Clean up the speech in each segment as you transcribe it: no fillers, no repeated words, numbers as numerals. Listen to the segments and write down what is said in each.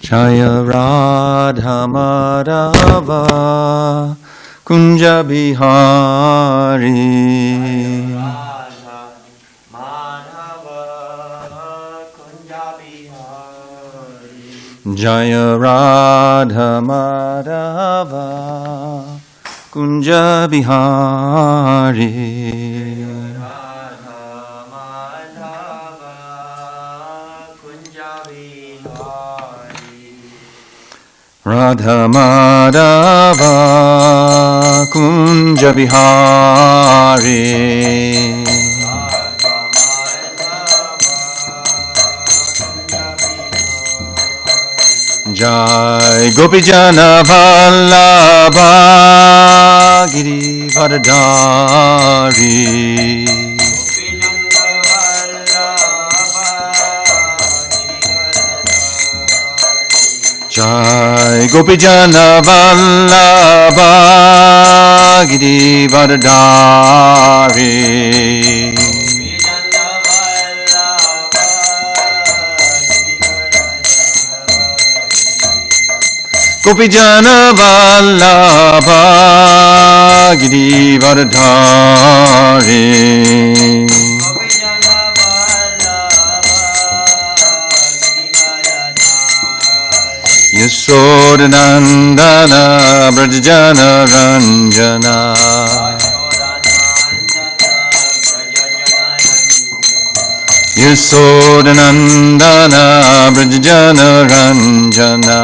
Jaya Radha Madhava Kunja Bihari Radha Madhava Kunja Bihari Jaya Radha Madhava Kunja Bihari Radha Madhava Kunja Bihari Jai Gopijana Vallabha Giri Vardhari Jai Gopijana Vallabha Giri Vardhari Gopijana Vallabha Giri Vardhari Yashodanandana Brajajana Ranjana Yashodanandana Brajajana Ranjana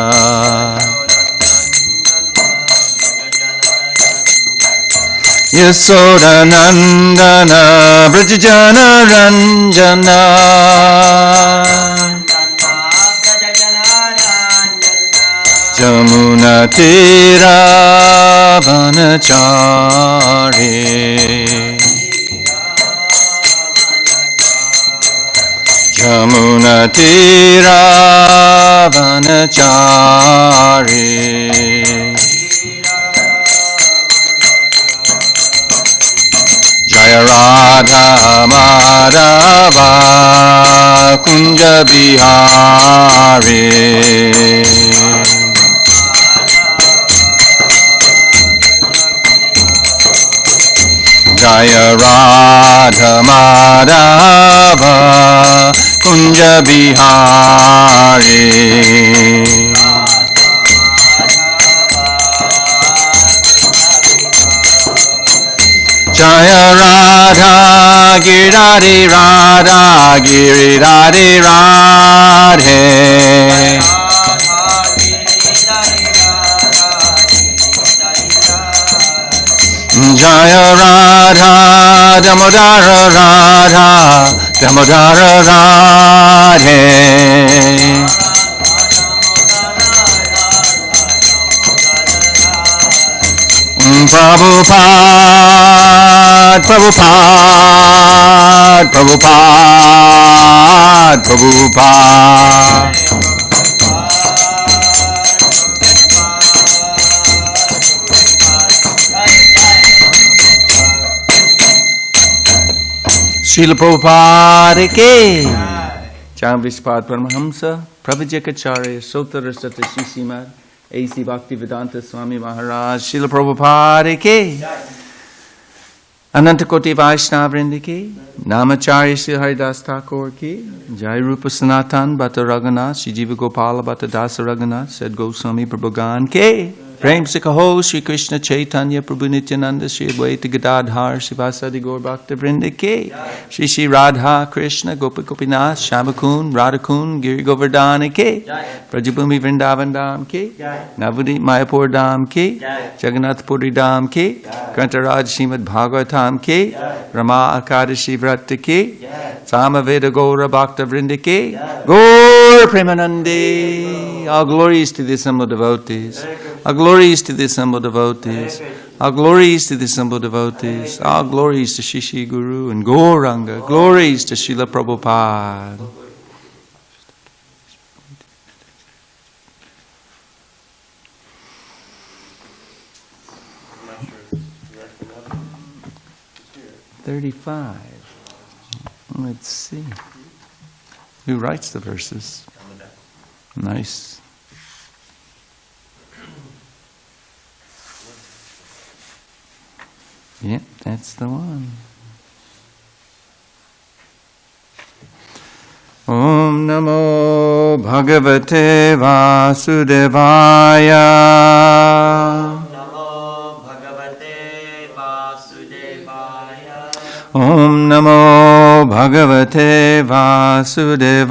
Yashodanandana Brajajana Ranjana Jamuna Tira Vanachari Jamuna Tira Vanachari Jaya Radha Madhava Kunja Bihari Jaya Radha Madhava Kunja Bihari Jaya Radha Giridhari Radha Giridhari Radhe Jaya Radha Damodara Radha Damodara Radhe Prabhupada Prabhupada Prabhupada Prabhupada Srila Prabhupada ke Jai Vishpad Paramahamsa Prabhujakacharya Sotara Sata Shishimat A.C. Bhaktivedanta Swami Maharaj Srila Prabhupada ke Anantakoti Vaishnava Vrinda ki, Namacharya Sri Haridas Thakur ki, Jai Rupa Sanatan Bhatta Raghunath, Shri Jiva Gopala Bhatta Dasa Raghunath, Said Goswami Prabhugan ke, Prem Sikaho, Shri Krishna Chaitanya Prabhu Nityananda, Shri Advaita Gadadhar, Srivasadi Gaur Bhakta Vrinda ke, Shri Shri Radha Krishna, Gopa Gopinath, Shamakun, Radhakun, Giri Govardhana ke, Prajabhumi Vrindavan Dham ke, Navadip Mayapur Dham ke, Jagannath Puri Dham ke, Grantaraj Srimad Bhagavatam ke, Rama Akadashi Vrata ke, Samaveda Gaura Bhakta Vrinda ke, Gaur Premanande. All glories to the assembled devotees. All glories to the assembled devotees. All glories to the assembled devotees. All glories to Shishi Guru and Gauranga. Glories to Srila Prabhupada. I'm not sure if it's directly up. It's here. 35. Let's see. Who writes the verses? On the back. Nice. Yep, that's the one. Om Namo Bhagavate Vasudevaya. Namo Bhagavate Vasudevaya. Om Namo Bhagavate Vasudevaya.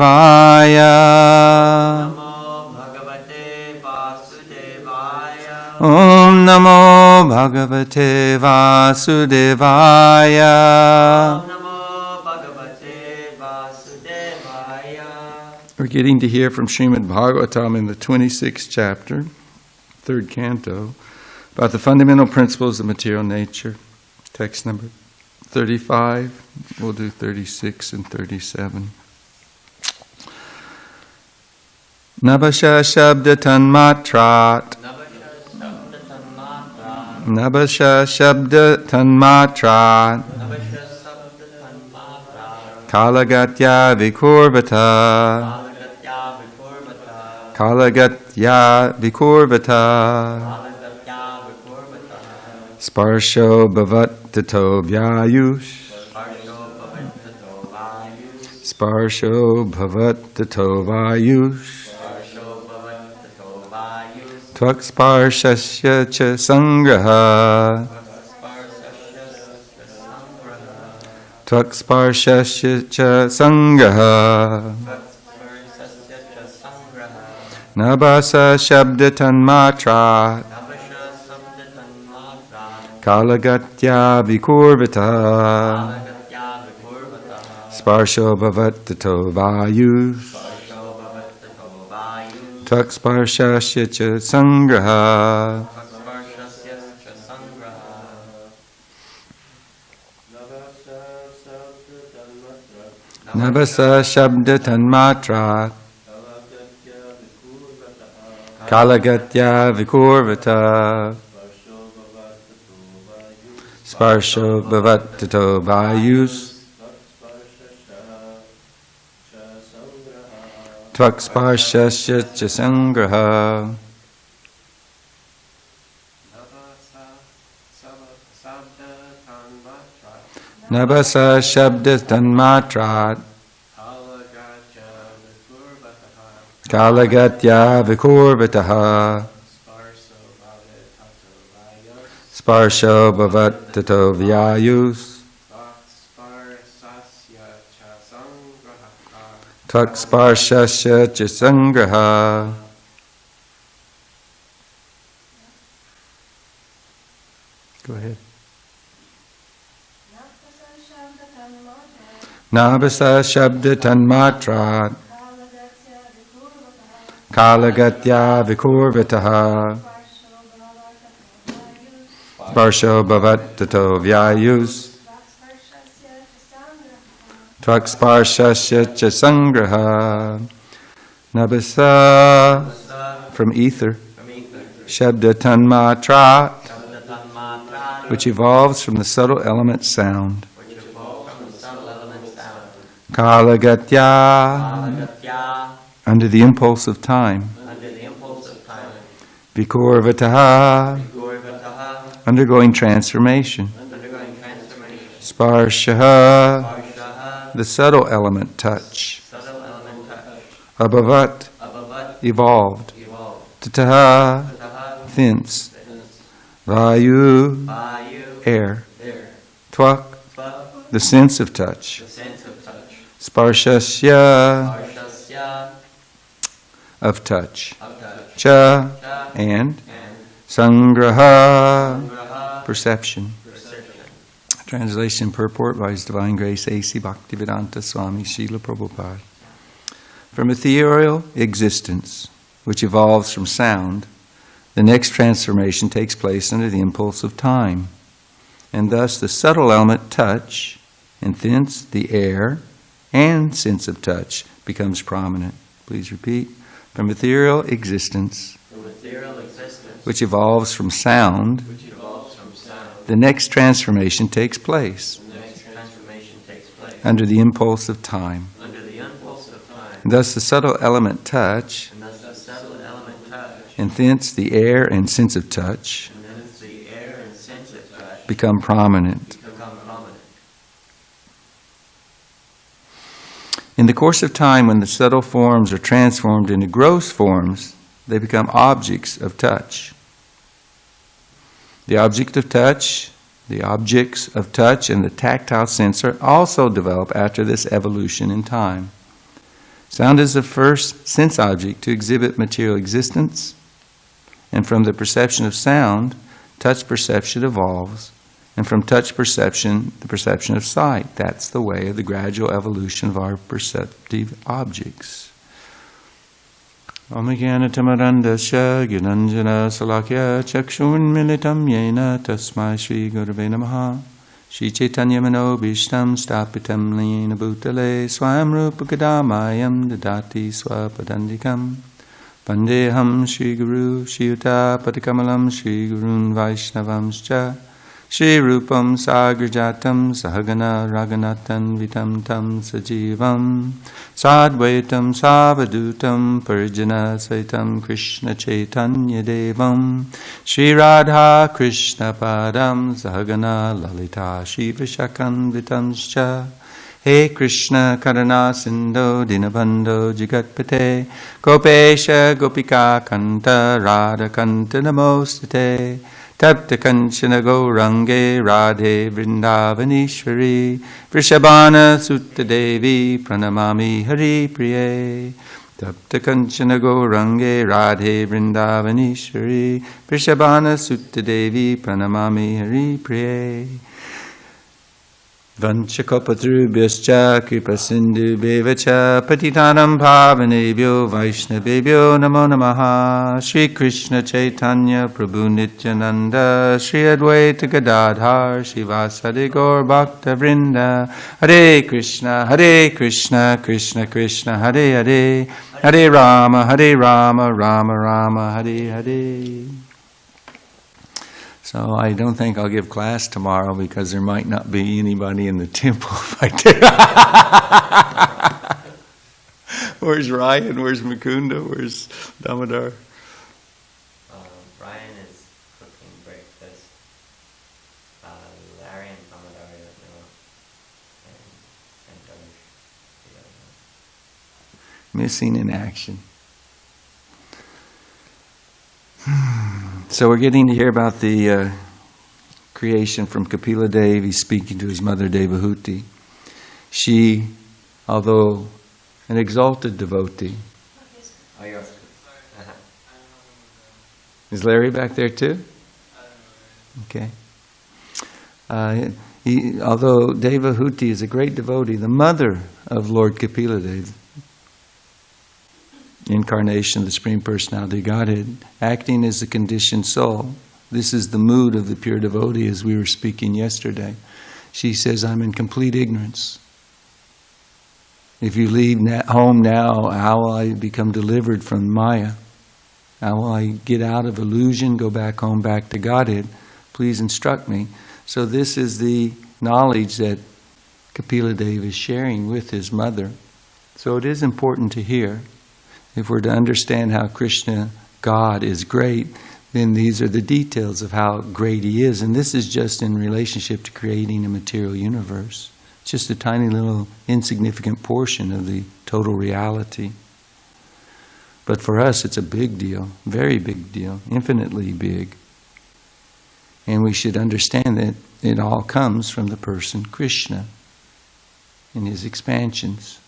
Namo Bhagavate Vasudevaya. Om Namo Bhagavate Vasudevaya. Namo Bhagavate Vasudevaya. We're getting to hear from Srimad Bhagavatam in the 26th chapter, 3rd canto, about the fundamental principles of material nature. Text number 35, we'll do 36 and 37. Nabasha Shabda Tanmatrat. Nabasha Shabda Tanmatrat. Kalagatya Vikurvata. Kalagatya Vikurvata. Sparsho Bhavat Tato Vyayush. Sparsho Bhavat Tato Vayush. Tvak Sparshasya Cha Sangraha. Tvak Sparshasya Cha Sangraha. Nabasa Shabda Tanmatra. Kalagatya Vikurvata. Sparsho Bhavat Tato Vayush. Tvak Sparshasya Cha Sangraha. Nabasa Shabda Tanmatra. Kalagatya Vikurvata. Sparsho Bhavat Tato Vayus. Tvak Sparshasya Cha Sangraha. Nabasa Shabda Tanmatrat. Kalagatya Vikurvataha. Sparsho Bhavat Tato Vyayus. Tvak Sparshasya Cha Sangraha. Go ahead. Nabasa Shabda Tanmatrat. Kalagatya Vikurvataha. Sparsho Bhavat Tato Vyayus. Tvak Sparshasya Cha Sangraha. Nabasa from ether. Shabda Tanmatrat, which evolves from the subtle element sound. Kalagatya, under the impulse of time. Vikurvataha, undergoing transformation. Sparshaha, the subtle element touch. Abhavat, evolved. Tataha, thence. Vayu, air. Tvak, the sense of touch. Sparshasya, of touch. Cha, and. Sangraha, perception. Translation and purport by His Divine Grace A.C. Bhaktivedanta Swami Srila Prabhupada. From ethereal existence, which evolves from sound, the next transformation takes place under the impulse of time. And thus the subtle element touch, and thence the air and sense of touch becomes prominent. Please repeat. From ethereal existence, which evolves from sound, the next transformation takes place under the impulse of time. And thus the subtle element touch, and thence the air and sense of touch become prominent. In the course of time, when the subtle forms are transformed into gross forms, they become objects of touch. The objects of touch, and the tactile sensor also develop after this evolution in time. Sound is the first sense object to exhibit material existence, and from the perception of sound, touch perception evolves, and from touch perception, the perception of sight. That's the way of the gradual evolution of our perceptive objects. Omagyanatamarandasya Gyananjana Salakya Chakshunmilitam Yena Tasmai Shri Gurave Namaha Shri Chaitanya Manobhishtam Stapitam Lena Bhutale Swam Rupa Kadamayam Dadati Swapadandikam Vandeham Shri Guru Shri Yuta Padikamalam Shri Gurun Vaishnavamscha Shri Rupam Sagrajatam Sahagana Raganatan Vitam Tam Sajivam Sadvaitam Savadutam Parjana Saitam Krishna Chaitanya Devam Shri Radha Krishna Padam Sahagana Lalita Shiva Shakan Vitamscha He Krishna Karana Sindho Dinabandho Jagatpate Gopesha Gopika Kanta Radha Kanta Namostate Tapta Kanchana Gaurange Radhe Vrindavanishwari Vrishabhana Sutta Devi Pranamami Hari Priye Tapta Kanchana Gaurange Radhe Vrindavanishwari Vrishabhana Sutta Devi Pranamami Hari Priye Vanchakopatrubhyascha kripasindhu bevacha patitanam bhavanebhyo vaishnavebhyo namo namaha Shri Krishna Chaitanya Prabhu Nityananda Shri Advaita Gadadhar Shivasadi Gaur Bhakta Vrinda Hare Krishna Krishna Krishna Hare Hare Hare Rama Rama Rama Hare Hare. So I don't think I'll give class tomorrow because there might not be anybody in the temple if I do. Where's Ryan? Where's Mukunda? Where's Damodar? Ryan is cooking breakfast. Larry and Damodar don't know. And SanDiego, Missing in action. So we're getting to hear about the creation from Kapila Dev. He's speaking to his mother Devahuti. She, although an exalted devotee. Oh, yours. Is Larry back there too? Okay. Although Devahuti is a great devotee, the mother of Lord Kapila Dev, incarnation of the Supreme Personality of Godhead, acting as a conditioned soul. This is the mood of the pure devotee as we were speaking yesterday. She says, I'm in complete ignorance. If you leave home now, how will I become delivered from Maya? How will I get out of illusion, go back home, back to Godhead? Please instruct me. So this is the knowledge that Kapila Dev is sharing with his mother. So it is important to hear. If we're to understand how Krishna, God, is great, then these are the details of how great He is. And this is just in relationship to creating a material universe. It's just a tiny little insignificant portion of the total reality. But for us, it's a big deal, very big deal, infinitely big. And we should understand that it all comes from the person Krishna in His expansions.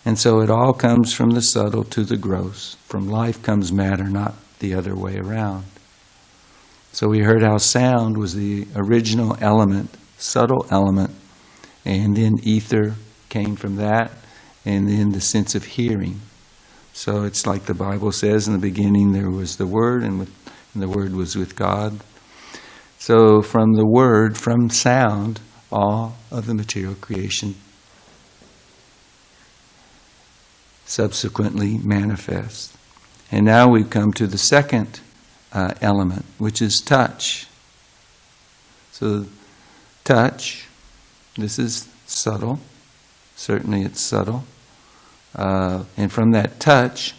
And so it all comes from the subtle to the gross. From life comes matter, not the other way around. So we heard how sound was the original element, subtle element, and then ether came from that, and then the sense of hearing. So it's like the Bible says, in the beginning there was the Word, and the Word was with God. So from the Word, from sound, all of the material creation subsequently manifests. And now we've come to the second element, which is touch. So touch, this is subtle. Certainly it's subtle. And from that touch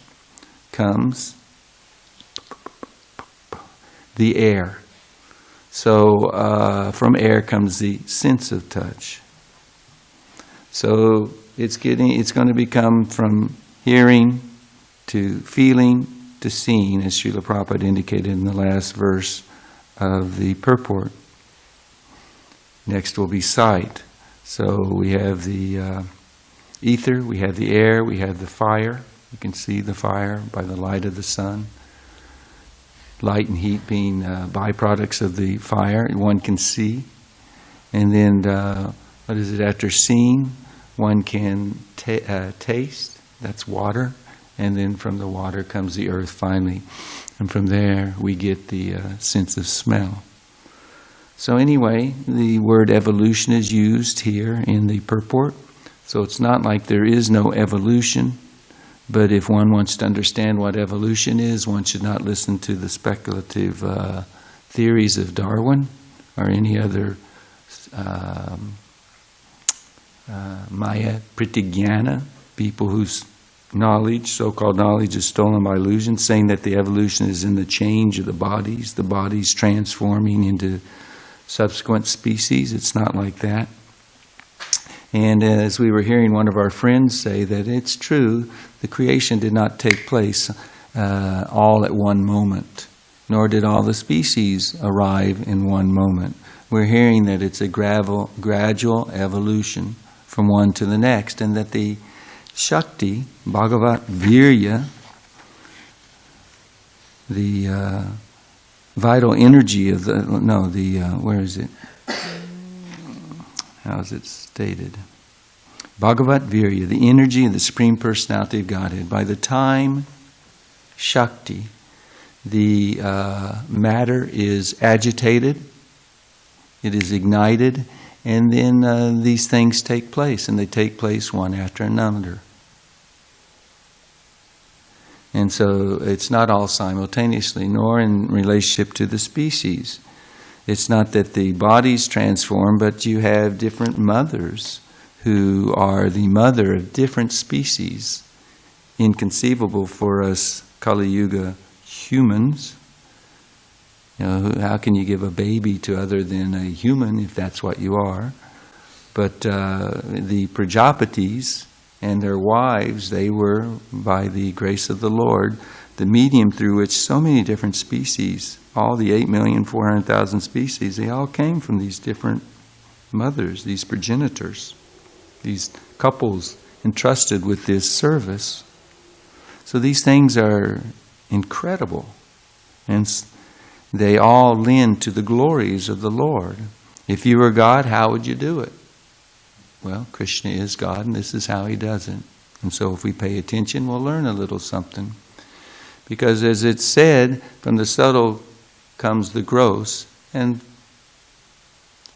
comes the air. So from air comes the sense of touch. So it's going to become from hearing to feeling to seeing, as Srila Prabhupada indicated in the last verse of the purport. Next will be sight. So we have the ether, we have the air, we have the fire. You can see the fire by the light of the sun. Light and heat being byproducts of the fire, one can see. And then, after seeing, one can taste, that's water. And then from the water comes the earth finally. And from there we get the sense of smell. So anyway, the word evolution is used here in the purport. So it's not like there is no evolution, but if one wants to understand what evolution is, one should not listen to the speculative theories of Darwin or any other Maya Pratigyana, people whose knowledge, so-called knowledge, is stolen by illusion, saying that the evolution is in the change of the bodies transforming into subsequent species. It's not like that. And as we were hearing one of our friends say, that it's true, the creation did not take place all at one moment, nor did all the species arrive in one moment. We're hearing that it's a gradual evolution from one to the next, and that the Shakti, Bhagavat Virya, the vital energy of where is it? How is it stated? Bhagavat Virya, the energy of the Supreme Personality of Godhead. By the time Shakti, the matter is agitated, it is ignited, and then these things take place, and they take place one after another. And so it's not all simultaneously, nor in relationship to the species. It's not that the bodies transform, but you have different mothers who are the mother of different species. Inconceivable for us Kali Yuga humans. How can you give a baby to other than a human if that's what you are? But the Prajapatis and their wives, they were, by the grace of the Lord, the medium through which so many different species, all the 8,400,000 species, they all came from these different mothers, these progenitors, these couples entrusted with this service. So these things are incredible, and they all lend to the glories of the Lord. If you were God, how would you do it? Well, Krishna is God, and this is how He does it. And so if we pay attention, we'll learn a little something. Because as it's said, from the subtle comes the gross, and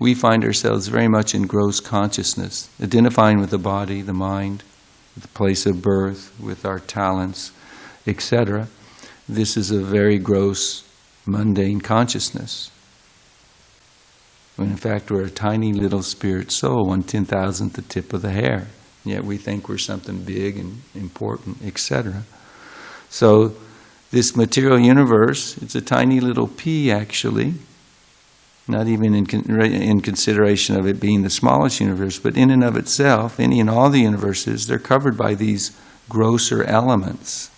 we find ourselves very much in gross consciousness, identifying with the body, the mind, with the place of birth, with our talents, etc. This is a very gross, mundane consciousness. When in fact we're a tiny little spirit soul, 1/10,000th the tip of the hair. Yet we think we're something big and important, etc. So this material universe, it's a tiny little pea actually, not even in consideration of it being the smallest universe, but in and of itself, any and all the universes, they're covered by these grosser elements.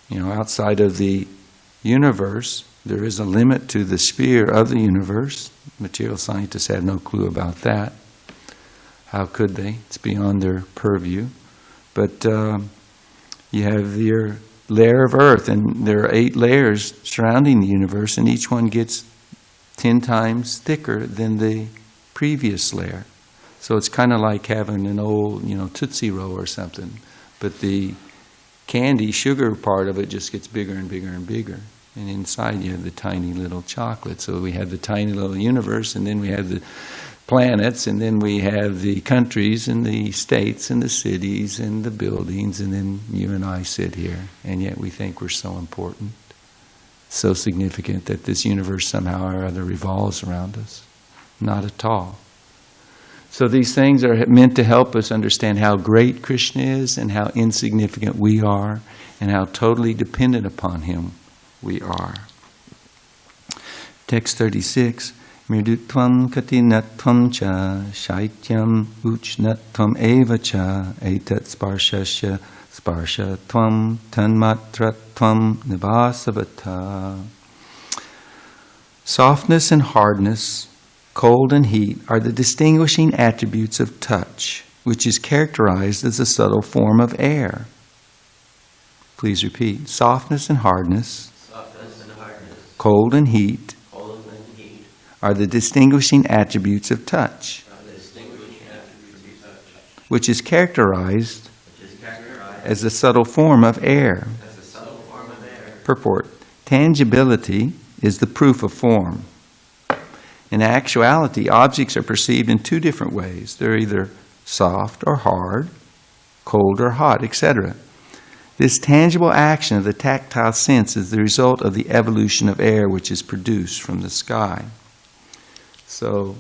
You know, outside of the universe, there is a limit to the sphere of the universe. Material scientists have no clue about that. How could they? It's beyond their purview. But you have your layer of earth, and there are 8 layers surrounding the universe, and each one gets 10 times thicker than the previous layer. So it's kind of like having an old, Tootsie Roll or something. But the candy, sugar part of it just gets bigger and bigger and bigger. And inside you have the tiny little chocolate. So we have the tiny little universe, and then we have the planets, and then we have the countries and the states and the cities and the buildings, and then you and I sit here. And yet we think we're so important, so significant that this universe somehow or other revolves around us. Not at all. So these things are meant to help us understand how great Krishna is and how insignificant we are and how totally dependent upon Him we are. Text 36. Mirdutvam katinatvam cha shaityam uchnatvam eva cha etat sparshasya sparshatvam tanmatratvam nivasavata. Softness and hardness, cold and heat are the distinguishing attributes of touch, which is characterized as a subtle form of air. Please repeat. Softness and hardness, cold and heat are the distinguishing attributes of touch, which is characterized as a subtle form of air. Purport. Tangibility is the proof of form. In actuality, objects are perceived in 2 different ways. They're either soft or hard, cold or hot, etc. This tangible action of the tactile sense is the result of the evolution of air which is produced from the sky. So,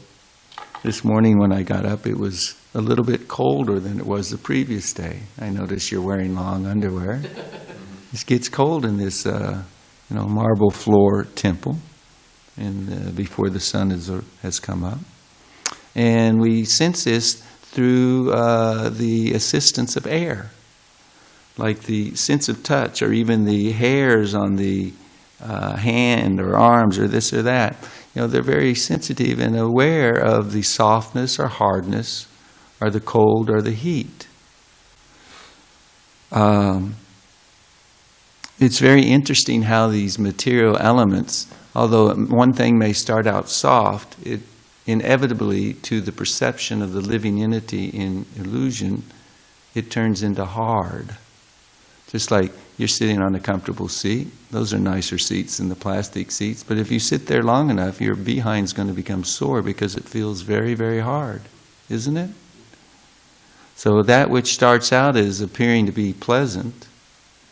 this morning when I got up, it was a little bit colder than it was the previous day. I notice you're wearing long underwear. It gets cold in this, marble floor temple, and before the sun has come up. And we sense this through the assistance of air, like the sense of touch, or even the hairs on the hand or arms or this or that. They're very sensitive and aware of the softness or hardness or the cold or the heat. It's very interesting how these material elements, although one thing may start out soft, it inevitably, to the perception of the living entity in illusion, it turns into hard. Just like you're sitting on a comfortable seat. Those are nicer seats than the plastic seats. But if you sit there long enough, your behind's going to become sore because it feels very, very hard. Isn't it? So that which starts out as appearing to be pleasant,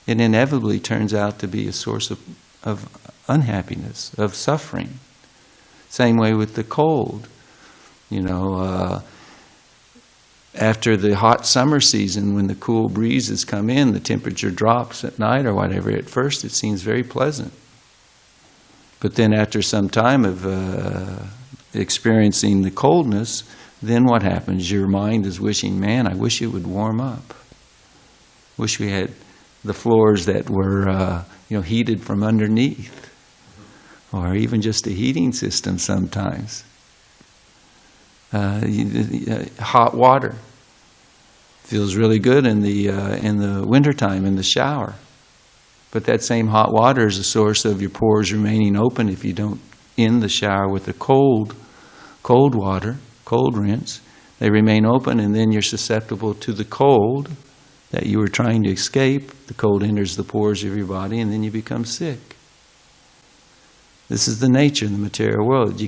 it inevitably turns out to be a source of unhappiness, of suffering. Same way with the cold. After the hot summer season, when the cool breezes come in, the temperature drops at night or whatever. At first it seems very pleasant. But then after some time of experiencing the coldness, then what happens? Your mind is wishing, man, I wish it would warm up. Wish we had the floors that were heated from underneath. Or even just a heating system sometimes. Hot water feels really good in the wintertime in the shower, but that same hot water is a source of your pores remaining open if you don't end the shower with the cold water, cold rinse. They remain open, and then you're susceptible to the cold that you were trying to escape. The cold enters the pores of your body, and then you become sick. This is the nature in the material world.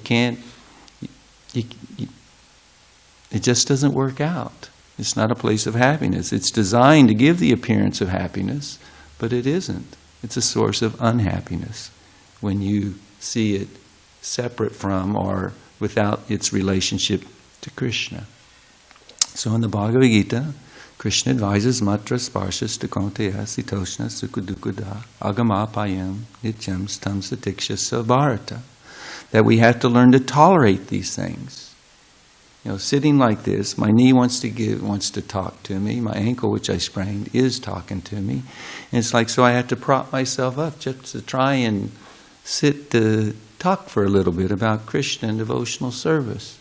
It just doesn't work out. It's not a place of happiness. It's designed to give the appearance of happiness, but it isn't. It's a source of unhappiness when you see it separate from or without its relationship to Krishna. So in the Bhagavad Gita, Krishna advises matra sparshas takonteya sitoshna sukudukudha agamapayam nityam stam satikshasa bharata. That we have to learn to tolerate these things. You know, sitting like this, my knee wants to talk to me. My ankle, which I sprained, is talking to me. And it's like, so I have to prop myself up just to try and sit to talk for a little bit about Krishna and devotional service.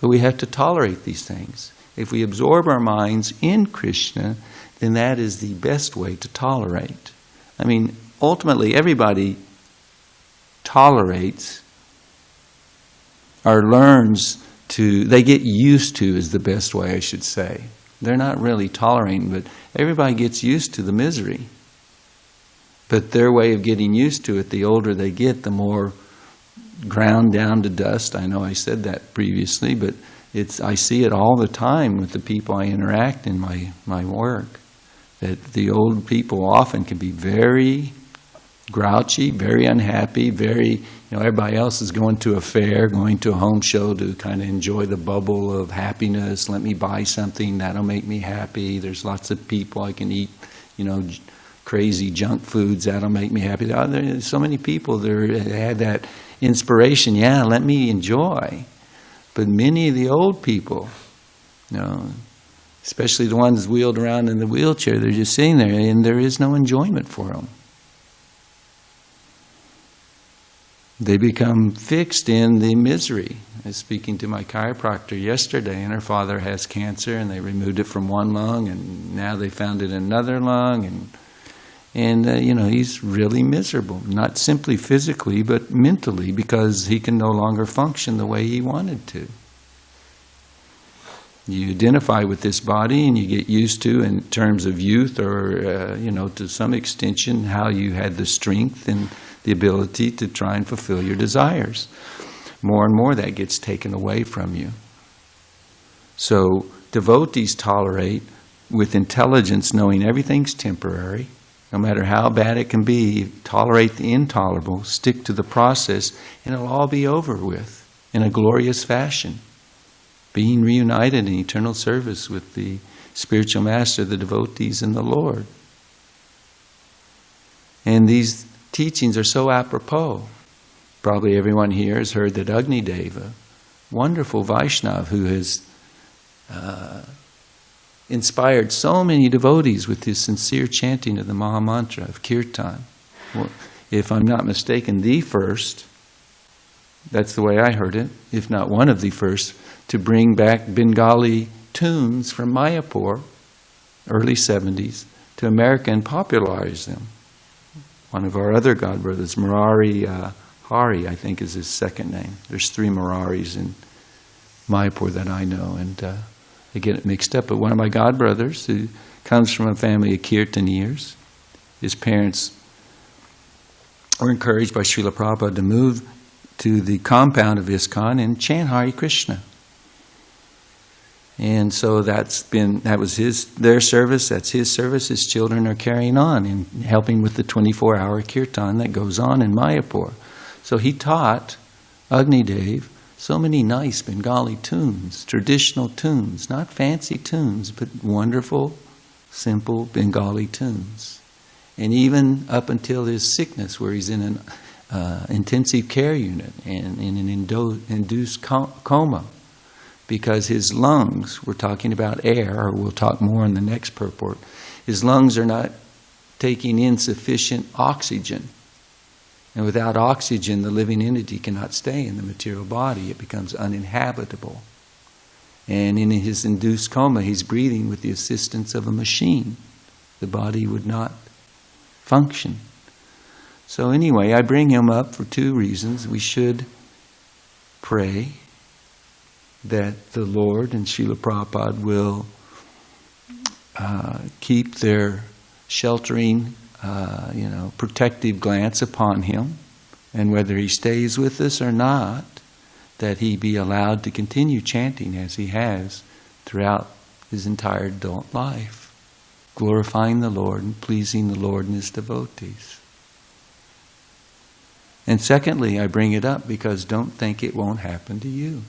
But we have to tolerate these things. If we absorb our minds in Krishna, then that is the best way to tolerate. I mean, ultimately, everybody tolerates or learns to, they get used to is the best way I should say. They're not really tolerating, but everybody gets used to the misery. But their way of getting used to it, the older they get, the more ground down to dust. I know I said that previously, but I see it all the time with the people I interact in my work. That the old people often can be very grouchy, very unhappy, everybody else is going to a fair, going to a home show to kind of enjoy the bubble of happiness. Let me buy something, that'll make me happy. There's lots of people I can eat, crazy junk foods, that'll make me happy. There's so many people that had that inspiration, let me enjoy. But many of the old people, especially the ones wheeled around in the wheelchair, they're just sitting there and there is no enjoyment for them. They become fixed in the misery. I was speaking to my chiropractor yesterday, and her father has cancer, and they removed it from one lung, and now they found it in another lung, and he's really miserable. Not simply physically, but mentally, because he can no longer function the way he wanted to. You identify with this body, and you get used to, in terms of youth, or to some extension, how you had the strength and the ability to try and fulfill your desires. More and more that gets taken away from you. So devotees tolerate with intelligence, knowing everything's temporary, no matter how bad it can be. Tolerate the intolerable, stick to the process, and it'll all be over with in a glorious fashion. Being reunited in eternal service with the spiritual master, the devotees, and the Lord. And these teachings are so apropos. Probably everyone here has heard that Agnideva, wonderful Vaishnav who has inspired so many devotees with his sincere chanting of the Mahamantra of Kirtan. Well, if I'm not mistaken, the first, that's the way I heard it, if not one of the first, to bring back Bengali tunes from Mayapur, early 70s, to America and popularize them. One of our other godbrothers, Murari Hari, I think is his second name. There's 3 Muraris in Mayapur that I know, and I get it mixed up. But one of my godbrothers, who comes from a family of Kirtaniers, his parents were encouraged by Srila Prabhupada to move to the compound of ISKCON and chant Hare Krishna. And so that was their service, that's his service. His children are carrying on and helping with the 24-hour kirtan that goes on in Mayapur. So he taught Agnidev so many nice Bengali tunes, traditional tunes, not fancy tunes, but wonderful, simple Bengali tunes. And even up until his sickness, where he's in an intensive care unit and in an induced coma, because his lungs, we're talking about air, or we'll talk more in the next purport, his lungs are not taking in sufficient oxygen. And without oxygen, the living entity cannot stay in the material body. It becomes uninhabitable. And in his induced coma, he's breathing with the assistance of a machine. The body would not function. So anyway, I bring him up for 2 reasons. We should pray that the Lord and Srila Prabhupada will keep their sheltering, protective glance upon him, and whether he stays with us or not, that he be allowed to continue chanting as he has throughout his entire adult life, glorifying the Lord and pleasing the Lord and his devotees. And secondly, I bring it up because don't think it won't happen to you.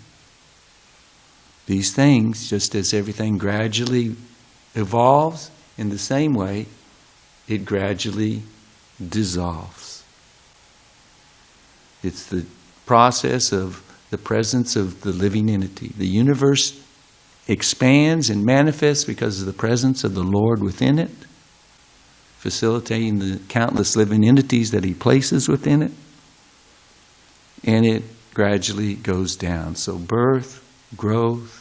these things, just as everything gradually evolves, in the same way, it gradually dissolves. It's the process of the presence of the living entity. The universe expands and manifests because of the presence of the Lord within it, facilitating the countless living entities that He places within it, and it gradually goes down. So birth, growth,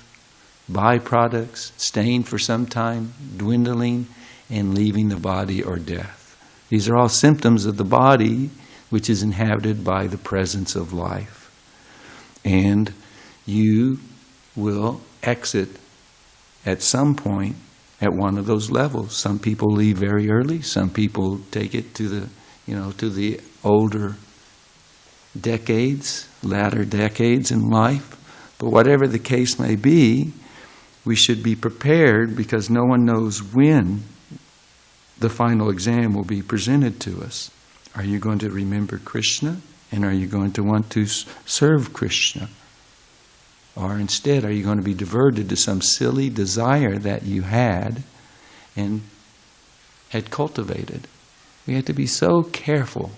byproducts, staying for some time, dwindling, and leaving the body or death. These are all symptoms of the body which is inhabited by the presence of life. And you will exit at some point at one of those levels. Some people leave very early, some people take it to the older decades, latter decades in life. But whatever the case may be, we should be prepared, because no one knows when the final exam will be presented to us. Are you going to remember Krishna? And are you going to want to serve Krishna? Or instead, are you going to be diverted to some silly desire that you had and had cultivated? We have to be so careful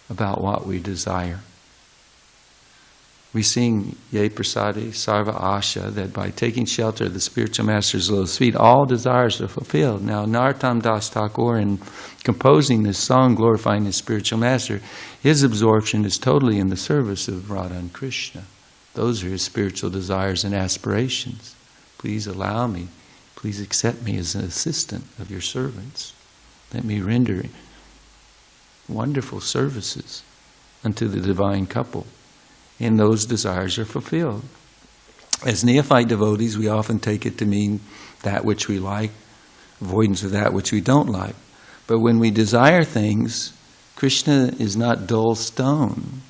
about what we desire. We sing Ye Prasadi Sarva Asha, that by taking shelter of the spiritual master's lotus feet, all desires are fulfilled. Now, Narottam Das Thakur, in composing this song glorifying his spiritual master, his absorption is totally in the service of Radha and Krishna. Those are his spiritual desires and aspirations. Please allow me, please accept me as an assistant of your servants. Let me render wonderful services unto the divine couple. And those desires are fulfilled. As neophyte devotees, we often take it to mean that which we like, avoidance of that which we don't like. But when we desire things, Krishna is not dull stone.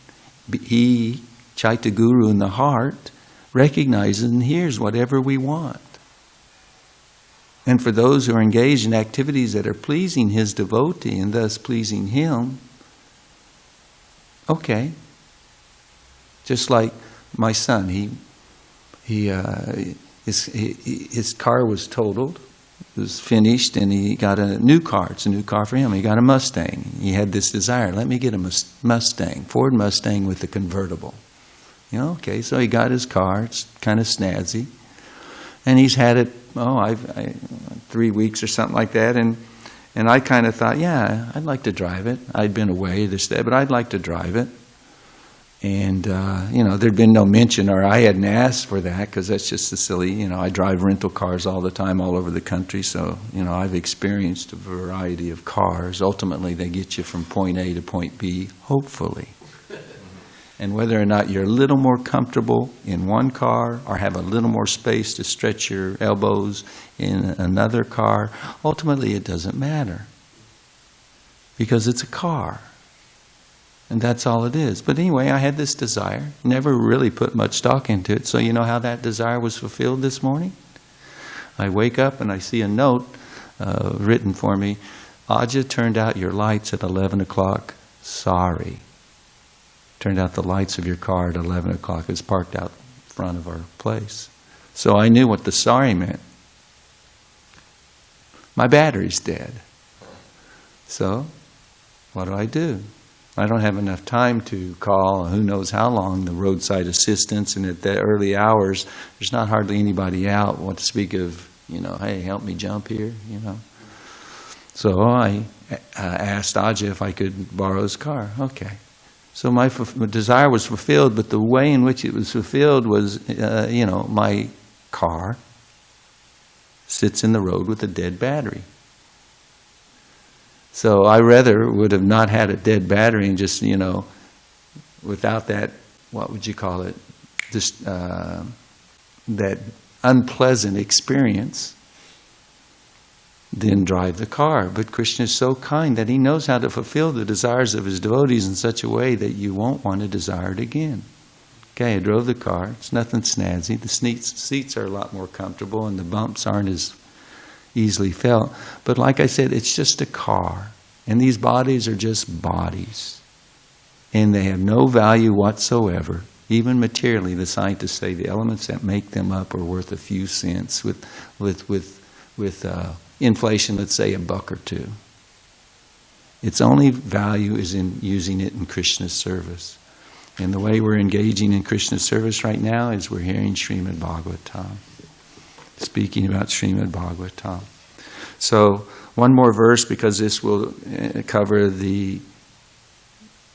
He, Chaitya Guru in the heart, recognizes and hears whatever we want. And for those who are engaged in activities that are pleasing his devotee and thus pleasing him, okay. Just like my son, his car was totaled, it was finished, and he got a new car. It's a new car for him. He got a Mustang. He had this desire, let me get a Mustang, Ford Mustang with a convertible. Okay, so he got his car. It's kind of snazzy. And he's had it, 3 weeks or something like that. And I kind of thought, yeah, I'd like to drive it. I'd been away this day, but I'd like to drive it. And, there'd been no mention, or I hadn't asked for that, because that's just a silly, I drive rental cars all the time all over the country, so, I've experienced a variety of cars. Ultimately, they get you from point A to point B, hopefully. And whether or not you're a little more comfortable in one car or have a little more space to stretch your elbows in another car, ultimately it doesn't matter. Because it's a car. And that's all it is. But anyway, I had this desire, never really put much stock into it. So you know how that desire was fulfilled this morning? I wake up and I see a note written for me. Aja turned out your lights at 11 o'clock. Sorry. Turned out the lights of your car at 11 o'clock. It's parked out front of our place. So I knew what the sorry meant. My battery's dead. So what do? I don't have enough time to call who knows how long the roadside assistance, and at the early hours there's not hardly anybody out. What to speak of, hey, help me jump here, So I asked Aja if I could borrow his car. Okay. So my desire was fulfilled, but the way in which it was fulfilled was, my car sits in the road with a dead battery. So I rather would have not had a dead battery and just, without that, what would you call it, just that unpleasant experience, then drive the car. But Krishna is so kind that he knows how to fulfill the desires of his devotees in such a way that you won't want to desire it again. Okay, I drove the car. It's nothing snazzy. The seats are a lot more comfortable and the bumps aren't as easily felt. But like I said, it's just a car. And these bodies are just bodies. And they have no value whatsoever Even materially, the scientists say the elements that make them up are worth a few cents. With inflation, let's say $1 or $2. Its only value is in using it in Krishna's service. And the way we're engaging in Krishna's service right now is we're hearing Srimad Bhagavatam, speaking about Srimad Bhagavatam. So one more verse, because this will cover the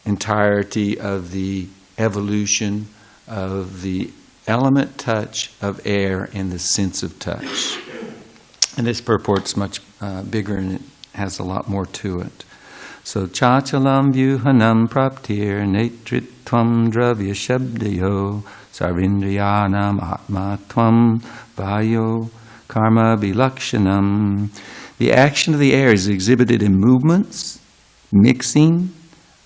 entirety of the evolution of the element touch of air and the sense of touch. And this purport's much bigger and it has a lot more to it. So, chachalam vyuhanam praptir netritvam dravya shabdayo sarvindriyanam atmatvam vayo karma bilakshanam. The action of the air is exhibited in movements, mixing,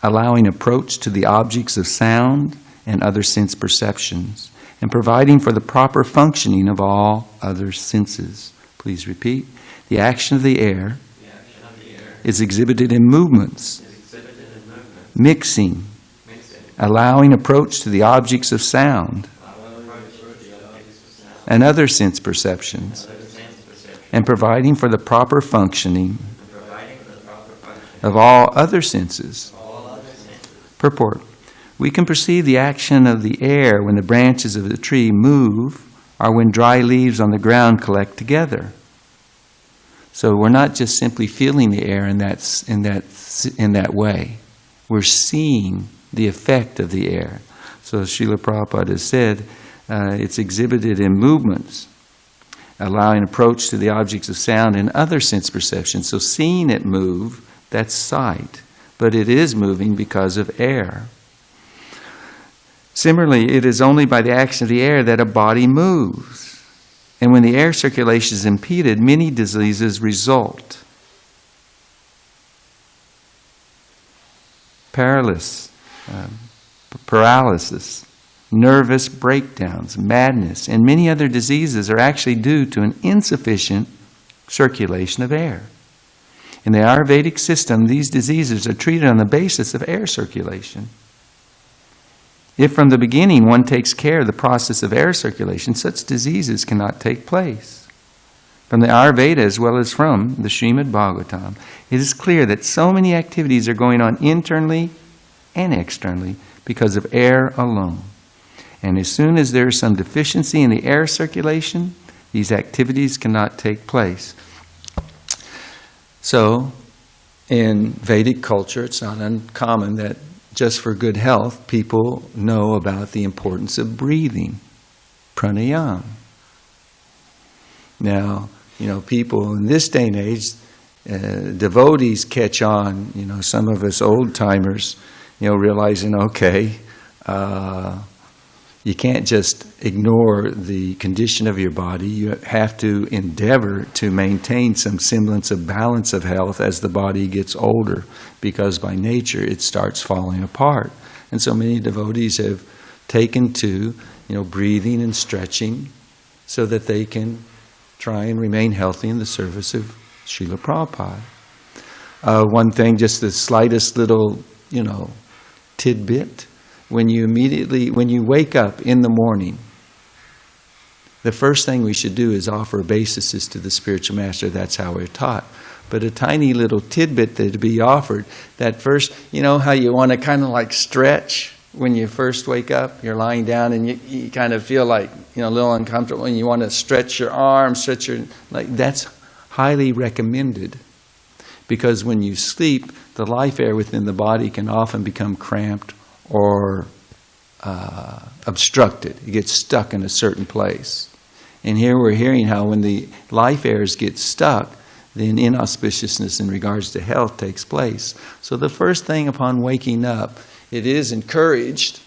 allowing approach to the objects of sound and other sense perceptions, and providing for the proper functioning of all other senses. Please repeat. The action of the air is exhibited in movements, mixing, allowing approach to the objects of sound and other sense perceptions, and providing for the proper functioning of all other senses. Purport. We can perceive the action of the air when the branches of the tree move or when dry leaves on the ground collect together. So we're not just simply feeling the air in that way. We're seeing the effect of the air. So Srila Prabhupada has said it's exhibited in movements, allowing approach to the objects of sound and other sense perceptions. So seeing it move, that's sight. But it is moving because of air. Similarly, it is only by the action of the air that a body moves. And when the air circulation is impeded, many diseases result. Paralysis, nervous breakdowns, madness, and many other diseases are actually due to an insufficient circulation of air. In the Ayurvedic system, these diseases are treated on the basis of air circulation. If from the beginning one takes care of the process of air circulation, such diseases cannot take place. From the Ayurveda as well as from the Srimad Bhagavatam, it is clear that so many activities are going on internally and externally because of air alone. And as soon as there is some deficiency in the air circulation, these activities cannot take place. So, in Vedic culture, it's not uncommon that just for good health, people know about the importance of breathing, pranayama. Now, people in this day and age, devotees catch on, some of us old-timers, realizing, okay, you can't just ignore the condition of your body. You have to endeavor to maintain some semblance of balance of health as the body gets older, because by nature it starts falling apart. And so many devotees have taken to, breathing and stretching so that they can try and remain healthy in the service of Srila Prabhupada. One thing, just the slightest little, tidbit. When you wake up in the morning, the first thing we should do is offer obeisances to the spiritual master. That's how we're taught. But a tiny little tidbit that to be offered, that first, how you want to kind of like stretch when you first wake up? You're lying down and you kind of feel like, a little uncomfortable, and you want to stretch your arms, that's highly recommended. Because when you sleep, the life air within the body can often become cramped or obstructed. It gets stuck in a certain place. And here we're hearing how when the life airs get stuck, then inauspiciousness in regards to health takes place. So the first thing upon waking up, it is encouraged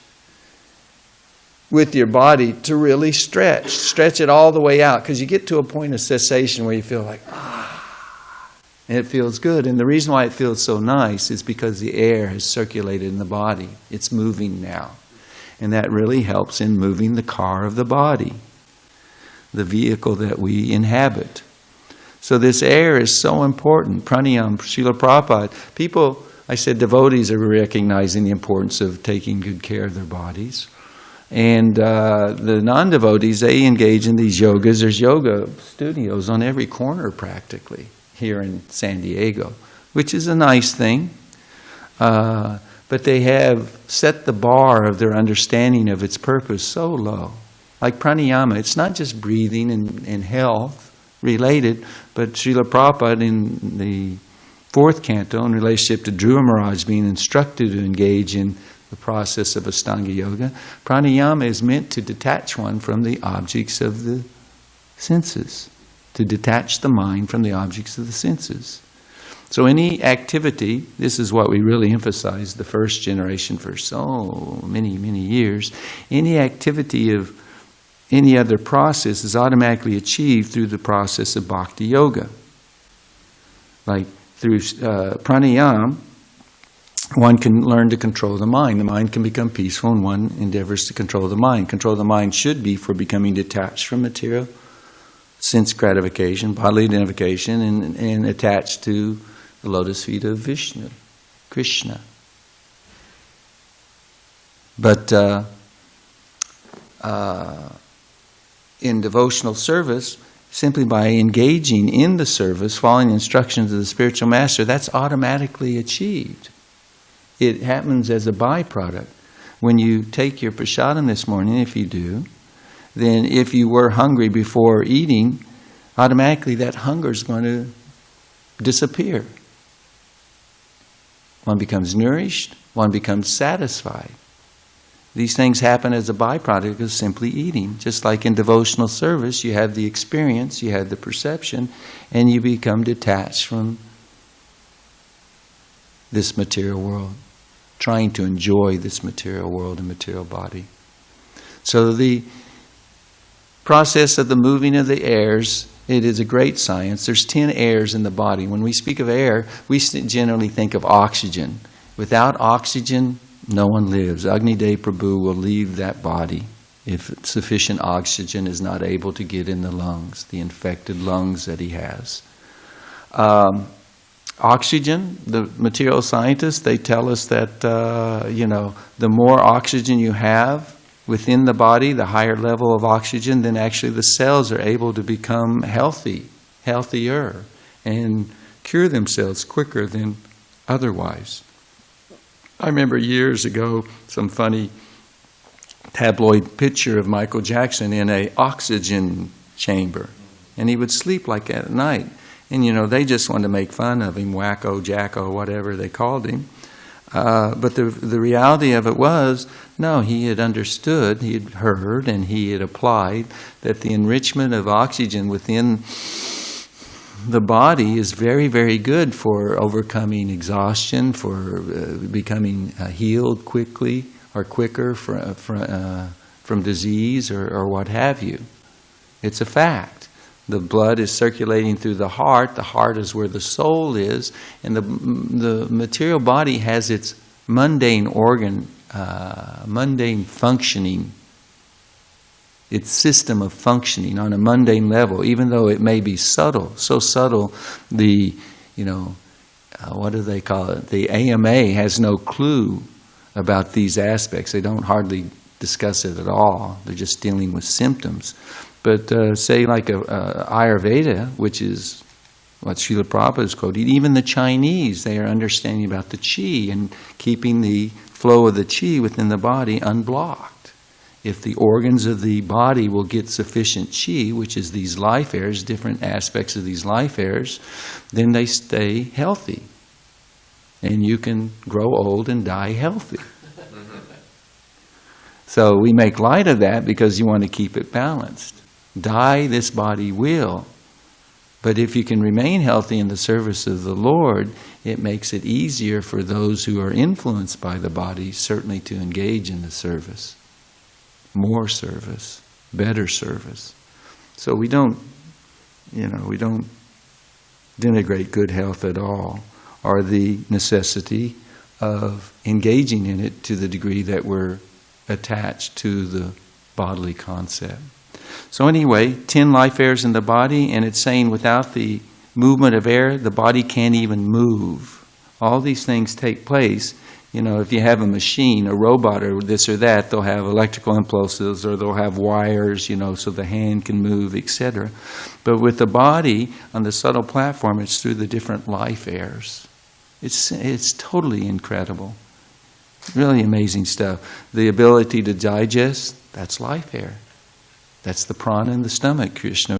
with your body to really stretch it all the way out, because you get to a point of cessation where you feel like, and it feels good. And the reason why it feels so nice is because the air has circulated in the body. It's moving now. And that really helps in moving the car of the body, the vehicle that we inhabit. So this air is so important. Pranayama, Srila Prabhupada. People, I said devotees are recognizing the importance of taking good care of their bodies. And the non-devotees, they engage in these yogas. There's yoga studios on every corner practically here in SanDiego, which is a nice thing. But they have set the bar of their understanding of its purpose so low. Like pranayama, it's not just breathing and health related, but Srila Prabhupada in the 4th canto, in relationship to Dhruva Maharaj being instructed to engage in the process of Ashtanga Yoga, pranayama is meant to detach one from the objects of the senses, to detach the mind from the objects of the senses. So any activity, this is what we really emphasized the first generation for so many, many years, any activity of any other process is automatically achieved through the process of bhakti yoga. Like through pranayama, one can learn to control the mind. The mind can become peaceful and one endeavors to control the mind. Control the mind should be for becoming detached from material sense gratification, bodily identification, and attached to the lotus feet of Vishnu, Krishna. But in devotional service, simply by engaging in the service, following the instructions of the spiritual master, that's automatically achieved. It happens as a byproduct. When you take your prasadam this morning, if you do, then if you were hungry before eating, automatically that hunger is going to disappear. One becomes nourished, one becomes satisfied. These things happen as a byproduct of simply eating. Just like in devotional service, you have the experience, you have the perception, and you become detached from this material world, trying to enjoy this material world and material body. So the process of the moving of the airs, it is a great science. There's 10 airs in the body. When we speak of air, we generally think of oxygen. Without oxygen, no one lives. Agni-Dev Prabhu will leave that body if sufficient oxygen is not able to get in the lungs, the infected lungs that he has. Oxygen, the material scientists, they tell us that, the more oxygen you have within the body, the higher level of oxygen, then actually the cells are able to become healthier, and cure themselves quicker than otherwise. I remember years ago some funny tabloid picture of Michael Jackson in an oxygen chamber, and he would sleep like that at night. And they just wanted to make fun of him, wacko, jacko, whatever they called him. But the reality of it was, no, he had understood, he had heard, and he had applied that the enrichment of oxygen within the body is very, very good for overcoming exhaustion, for becoming healed quickly or quicker from disease or what have you. It's a fact. The blood is circulating through the heart. The heart is where the soul is, and the material body has its mundane organ, mundane functioning, its system of functioning on a mundane level, even though it may be subtle, so subtle, what do they call it? The AMA has no clue about these aspects. They don't hardly discuss it at all. They're just dealing with symptoms. But say like Ayurveda, which is what Srila Prabhupada is quoting, even the Chinese, they are understanding about the qi and keeping the flow of the qi within the body unblocked. If the organs of the body will get sufficient qi, which is these life airs, different aspects of these life airs, then they stay healthy. And you can grow old and die healthy. So we make light of that because you want to keep it balanced. Die this body will. But if you can remain healthy in the service of the Lord, it makes it easier for those who are influenced by the body certainly to engage in the service. More service, better service. So we don't denigrate good health at all, or the necessity of engaging in it to the degree that we're attached to the bodily concept. So anyway, 10 life airs in the body, and it's saying without the movement of air, the body can't even move. All these things take place You know, if you have a machine, a robot, or this or that, they'll have electrical impulses, or they'll have wires, you know, so the hand can move, etc. But with the body, on the subtle platform, it's through the different life airs. It's totally incredible. Really amazing stuff. The ability to digest, that's life air. That's the prana in the stomach, Krishna